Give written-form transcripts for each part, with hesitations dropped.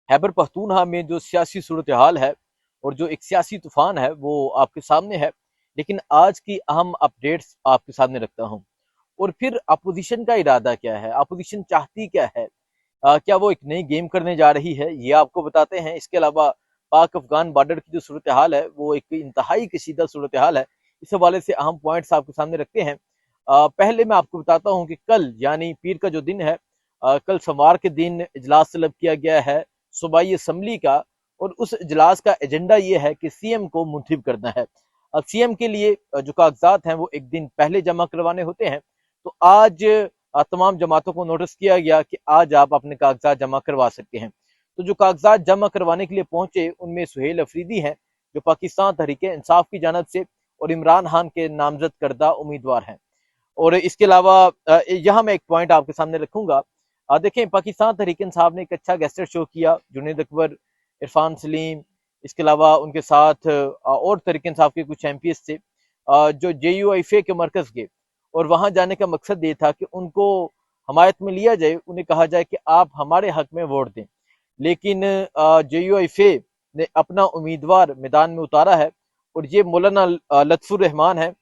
खैबर पख्तूनख्वा में जो सियासी सूरत हाल है और जो एक सियासी तूफान है वो आपके सामने है। लेकिन आज की अहम अपडेट्स आपके सामने रखता हूँ। और फिर अपोजिशन का इरादा क्या है, अपोजिशन चाहती क्या है, क्या वो एक नई गेम करने जा रही है, ये आपको बताते हैं। इसके अलावा पाक अफगान बॉर्डर की जो सूरत हाल है वो एक इंतहाई कशीदा सूरत हाल है। इस हवाले से अहम पॉइंट्स आपके सामने रखते हैं। पहले मैं आपको बताता हूँ कि कल यानी पीर का जो दिन है, कल सोमवार के दिन इजलास तलब किया गया है सूबाई असम्बली का। और उस इजलास का एजेंडा ये है कि सीएम को मुंतखब करना है। अब सीएम के लिए जो कागजात हैं वो एक दिन पहले जमा करवाने होते हैं। तो आज तमाम जमातों को नोटिस किया गया कि आज आप अपने कागजात जमा करवा सकते हैं। तो जो कागजात जमा करवाने के लिए पहुंचे उनमें सुहेल अफरीदी हैं जो पाकिस्तान तहरीक इंसाफ की जानब से और इमरान खान के नामजद करदा उम्मीदवार हैं। और इसके अलावा यहाँ मैं एक पॉइंट आपके सामने रखूंगा। देखें, पाकिस्तान तहरीक इंसाफ ने एक अच्छा गेस्टर शो किया। जुनेद अकबर, इरफान सलीम, इसके अलावा उनके साथ और तहरीक इंसाफ के कुछ एमपीएस थे जो JUIFA के मरकज गए। और वहां जाने का मकसद ये था कि उनको हमायत में लिया जाए, उन्हें कहा जाए कि आप हमारे हक में वोट दें। लेकिन JUIFA ने अपना उम्मीदवार मैदान में उतारा है और ये मौलाना लत्फुर रहमान है।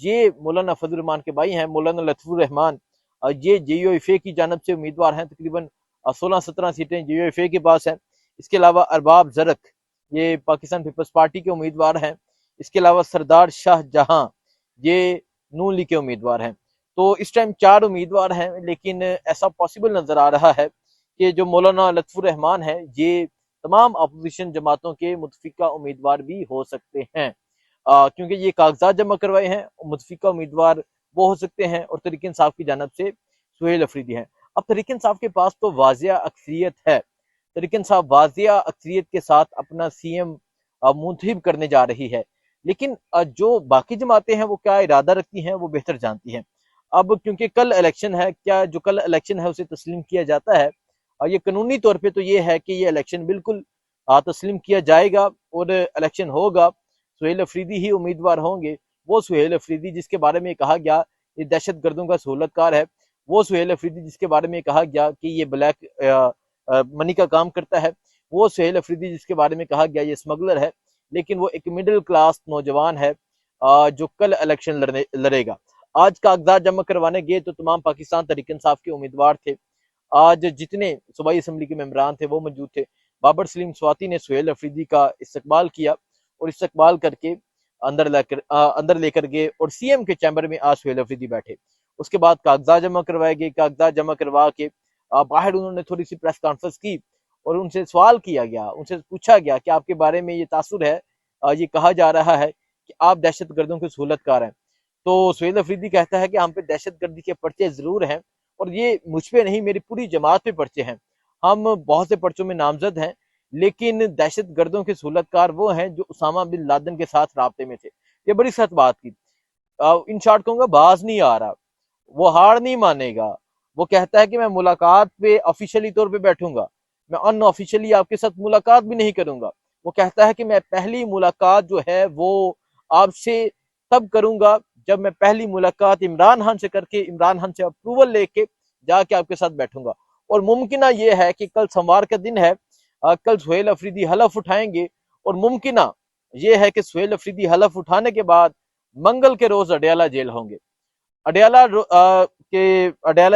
ये मौलाना फजल रहमान के भाई हैं, मौलाना लत्फुर रहमान। ये JUIFA की जानब से उम्मीदवार हैं। तकरीबन 16-17 सीटें JUIFA के पास हैं। इसके अलावा अरबाब जरक, ये पाकिस्तान पीपल्स पार्टी के उम्मीदवार हैं। इसके अलावा सरदार शाह जहां, ये नून लीग के उम्मीदवार हैं। तो इस टाइम 4 उम्मीदवार हैं, लेकिन ऐसा पॉसिबल नजर आ रहा है कि जो मौलाना लत्फुर रहमान है ये तमाम अपोजिशन जमातों के मुतफिका उम्मीदवार भी हो सकते हैं। क्योंकि ये कागजात जमा करवाए हैं। मुतफिका उम्मीदवार वो हो सकते हैं और तहरीक इंसाफ की जानब से सुहेल अफरीदी हैं। अब तहरीक इंसाफ के पास तो वाजिया अक्सरियत है। तहरीक इंसाफ वाजिया अक्सरियत के साथ अपना सीएम मुंतखब करने जा रही है। लेकिन जो बाकी जमातें हैं वो क्या इरादा रखती हैं वो बेहतर जानती हैं। अब क्योंकि कल इलेक्शन है, क्या जो कल इलेक्शन है उसे तस्लीम किया जाता है? और ये कानूनी तौर पे तो ये है कि ये इलेक्शन बिल्कुल तस्लीम किया जाएगा और इलेक्शन होगा। सुहेल अफरीदी ही उम्मीदवार होंगे। वो सुहेल अफरीदी जिसके बारे में कहा गया ये दहशत गर्दों का सहूलतकार है, वो सुहेल अफरीदी जिसके बारे में कहा गया कि ये ब्लैक मनी का काम करता है, वो सुहेल अफरीदी जिसके बारे में कहा गया ये स्मगलर है। लेकिन वो एक मिडिल क्लास नौजवान है जो कल इलेक्शन लड़ेगा। आज कागजात जमा करवाने गए तो तमाम पाकिस्तान तहरीक इंसाफ के उम्मीदवार थे। आज जितने सूबाई असम्बली के मेंबरान थे वो मौजूद थे। बाबर सलीम स्वाति ने सुहेल अफरीदी का इस्तकबाल किया और इस्तकबाल करके अंदर लेकर गए और सीएम के चैम्बर में आज सुहेल अफरीदी बैठे। उसके बाद कागजात जमा करवाए गए। कागजात जमा करवा के बाहर उन्होंने थोड़ी सी प्रेस कॉन्फ्रेंस की और उनसे सवाल किया गया, उनसे पूछा गया कि आपके बारे में ये तासुर है, ये कहा जा रहा है कि आप दहशत गर्दों के सहूलतकार हैं। तो सुहेल अफरीदी कहता है कि हम पे दहशत गर्दी के पर्चे जरूर हैं और ये मुझ पे नहीं मेरी पूरी जमात पे पर्चे हैं। हम बहुत से पर्चों में नामजद हैं, लेकिन दहशत गर्दों के सहूलतकार वो हैं जो उसामा बिन लादेन के साथ राब्ते में थे। ये बड़ी सख्त बात की। इन शॉर्ट कहूंगा, बाज नहीं आ रहा, वो हार नहीं मानेगा। वो कहता है कि मैं मुलाकात पे ऑफिशियली तौर पे बैठूंगा, मैं अनऑफिशियली आपके साथ मुलाकात भी नहीं करूंगा। वो कहता है कि मैं पहली मुलाकात जो है वो आपसे तब करूंगा जब मैं पहली मुलाकात इमरान खान से करके इमरान खान से अप्रूवल लेके जाके आपके साथ बैठूंगा। और मुमकिन ये है कि कल सोमवार का दिन है, कल सुहेल अफरीदी हलफ उठाएंगे और मुमकिन ये है कि सुहेल अफरीदी हलफ उठाने के बाद मंगल के रोज अडयाला जेल होंगे। अडयाला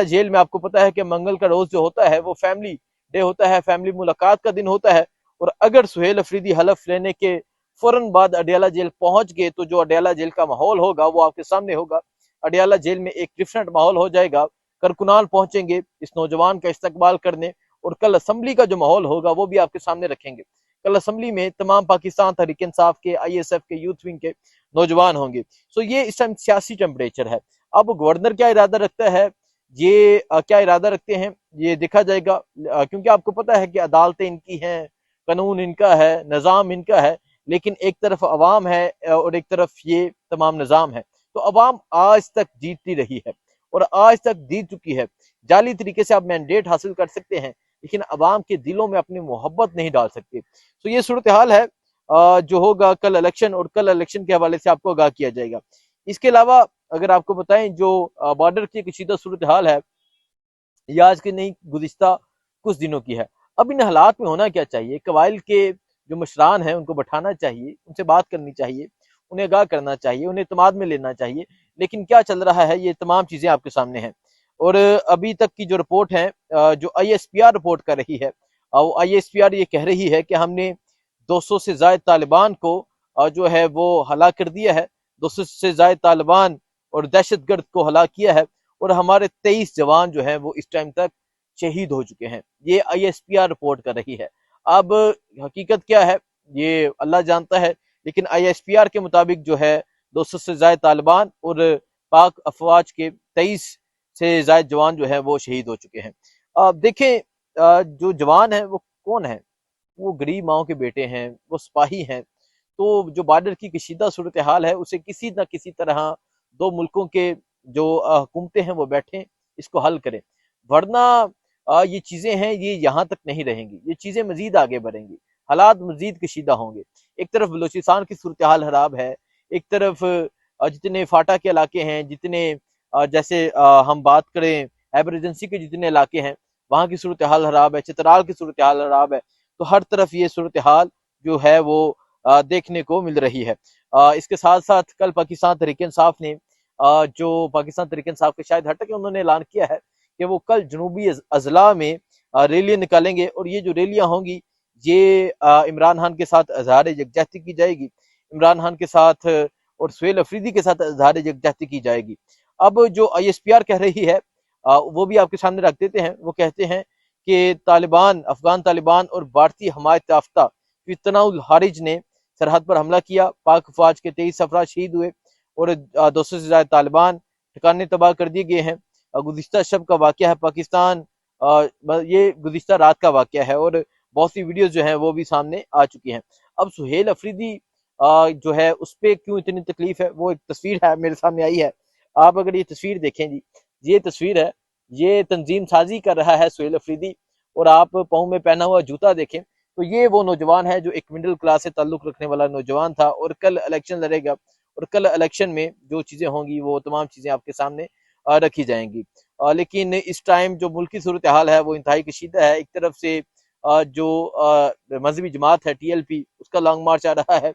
जेल में आपको पता है कि मंगल का रोज जो होता है वो फैमिली डे होता है, फैमिली मुलाकात का दिन होता है। और अगर सुहेल अफरीदी हलफ लेने के फौरन बाद अडयाला जेल पहुंच गए तो जो अडयाला जेल का माहौल होगा वो आपके सामने होगा। अडयाला जेल में एक डिफरेंट माहौल हो जाएगा। करकुनाल पहुंचेंगे इस नौजवान का इस्तकबाल करने और कल असम्बली का जो माहौल होगा वो भी आपके सामने रखेंगे। कल असम्बली में तमाम पाकिस्तान तहरीक इंसाफ के, ISF के, यूथ विंग के नौजवान होंगे। सो ये इस टाइम सियासी टेम्परेचर है। अब गवर्नर क्या इरादा रखता है, ये क्या इरादा रखते हैं ये देखा जाएगा। क्योंकि आपको पता है कि अदालतें इनकी हैं, कानून इनका है, निज़ाम इनका है, लेकिन एक तरफ अवाम है और एक तरफ ये तमाम निज़ाम है। तो अवाम आज तक जीतती रही है और आज तक जीत चुकी है। जाली तरीके से आप मैंडेट हासिल कर सकते हैं लेकिन अवाम के दिलों में अपनी मोहब्बत नहीं डाल सकते। तो ये सूरत हाल है जो होगा कल इलेक्शन, और कल इलेक्शन के हवाले से आपको आगाह किया जाएगा। इसके अलावा अगर आपको बताएं जो बॉर्डर की कशीदा सूरत हाल है, ये आज की नहीं गुज़िश्ता कुछ दिनों की है। اب ان حالات میں ہونا کیا چاہیے؟ قبائل کے جو مشران ہیں ان کو بٹھانا چاہیے، ان سے بات کرنی چاہیے، انہیں آگاہ کرنا چاہیے، انہیں اعتماد میں لینا چاہیے، لیکن کیا چل رہا ہے یہ تمام چیزیں آپ کے سامنے ہیں۔ اور ابھی تک کی جو رپورٹ ہے، جو I S P R report کر رہی ہے، آئی ایس پی آر یہ کہہ رہی ہے کہ ہم نے 200 سے زائد طالبان کو جو ہے وہ ہلاک کر دیا ہے، 200 سے زائد طالبان اور دہشت گرد کو ہلاک کیا ہے، اور ہمارے 23 جوان جو ہیں وہ اس ٹائم تک شہید ہو چکے ہیں۔ یہ I S P R report کر رہی ہے۔ اب حقیقت کیا ہے یہ اللہ جانتا ہے، لیکن آئی ایس پی آر کے مطابق جو ہے 200 سے زائد طالبان اور پاک افواج کے 23 سے زائد جوان جو ہیں وہ شہید ہو چکے ہیں۔ اب دیکھیں جو جوان ہیں وہ کون ہیں؟ وہ غریب ماؤں کے بیٹے ہیں، وہ سپاہی ہیں۔ تو جو بارڈر کی کشیدہ صورتحال ہے اسے کسی نہ کسی طرح دو ملکوں کے جو حکومتیں ہیں وہ بیٹھیں، اس کو حل کریں، ورنہ یہ چیزیں ہیں یہ یہاں تک نہیں رہیں گی، یہ چیزیں مزید آگے بڑھیں گی، حالات مزید کشیدہ ہوں گے۔ ایک طرف بلوچستان کی صورتحال خراب ہے، ایک طرف جتنے فاٹا کے علاقے ہیں، جتنے جیسے ہم بات کریں ایبر ایجنسی کے جتنے علاقے ہیں وہاں کی صورتحال خراب ہے، چترال کی صورتحال خراب ہے، تو ہر طرف یہ صورتحال جو ہے وہ دیکھنے کو مل رہی ہے۔ اس کے ساتھ ساتھ کل پاکستان تحریک انصاف نے جو پاکستان تحریک انصاف کے شاہد ہٹک انہوں نے اعلان کیا ہے کہ وہ کل جنوبی اضلاع میں ریلیاں نکالیں گے، اور یہ جو ریلیاں ہوں گی یہ عمران خان کے ساتھ اظہار یکجہتی کی جائے گی، عمران خان کے ساتھ اور سہیل افریدی کے ساتھ اظہار یکجہتی کی جائے گی۔ اب جو آئی ایس پی آر کہہ رہی ہے وہ بھی آپ کے سامنے رکھ دیتے ہیں۔ وہ کہتے ہیں کہ طالبان، افغان طالبان اور بھارتی حمایت یافتہ فتنہ الحارج نے سرحد پر حملہ کیا، پاک فوج کے 23 افراد شہید ہوئے اور 200 سے زائد طالبان ٹھکانے تباہ کر دیے گئے ہیں۔ گزشتہ شب کا واقعہ ہے پاکستان، یہ گزشتہ رات کا واقعہ ہے، اور بہت سی ویڈیوز جو ہیں وہ بھی سامنے آ چکی ہیں۔ اب سہیل افریدی جو ہے اس پہ کیوں اتنی تکلیف ہے؟ وہ ایک تصویر ہے میرے سامنے آئی ہے، آپ اگر یہ تصویر دیکھیں جی، یہ تصویر ہے، یہ تنظیم سازی کر رہا ہے سہیل افریدی، اور آپ پاؤں میں پہنا ہوا جوتا دیکھیں تو یہ وہ نوجوان ہے جو ایک مڈل کلاس سے تعلق رکھنے والا نوجوان تھا، اور کل الیکشن لڑے گا، اور کل الیکشن میں جو چیزیں ہوں گی وہ تمام چیزیں آپ کے سامنے رکھی جائیں گی۔ لیکن اس ٹائم جو ملکی صورتحال ہے وہ انتہائی کشیدہ ہے۔ ایک طرف سے جو مذہبی جماعت ہے ٹی ایل پی، اس کا لانگ مارچ آ رہا ہے،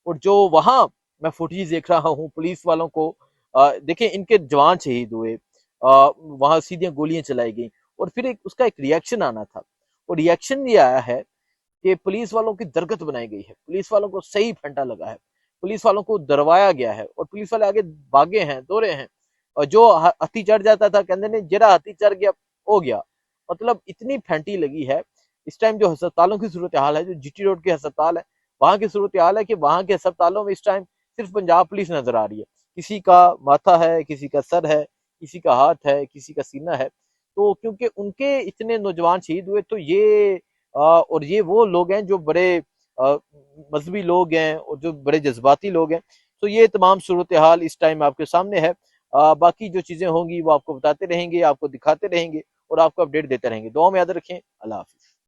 اور جو وہاں میں فوٹیج دیکھ رہا ہوں پولیس والوں کو، دیکھیں ان کے جوان شہید ہوئے، وہاں سیدھے گولیاں چلائی گئیں، اور پھر اس کا ایک ریاکشن آنا تھا، اور ریاکشن یہ آیا ہے کہ پولیس والوں کی درگت بنائی گئی ہے، پولیس والوں کو صحیح پھنٹا لگا ہے، پولیس والوں کو دروایا گیا ہے، اور پولیس والے آگے بھاگے ہیں، دورے ہیں، اور جو ہاتھی چڑھ جاتا تھا کہندے نے جڑا ہاتھی چڑھ گیا ہو گیا، مطلب اتنی پھینٹی لگی ہے۔ اس ٹائم جو ہسپتالوں کی صورتحال ہے، جو جی ٹی روڈ کے ہسپتال ہے وہاں کی صورتحال ہے کہ وہاں کے ہسپتالوں میں اس ٹائم صرف پنجاب پولیس نظر آ رہی ہے، کسی کا ماتھا ہے، کسی کا سر ہے، کسی کا ہاتھ ہے، کسی کا سینہ ہے، تو کیونکہ ان کے اتنے نوجوان شہید ہوئے، تو یہ اور یہ وہ لوگ ہیں جو بڑے مذہبی لوگ ہیں اور جو بڑے جذباتی لوگ ہیں، تو یہ تمام صورتحال اس ٹائم آپ کے سامنے ہے۔ باقی جو چیزیں ہوں گی وہ آپ کو بتاتے رہیں گے، آپ کو دکھاتے رہیں گے، اور آپ کو اپڈیٹ دیتے رہیں گے۔ دعاؤں میں یاد رکھیں۔ اللہ حافظ۔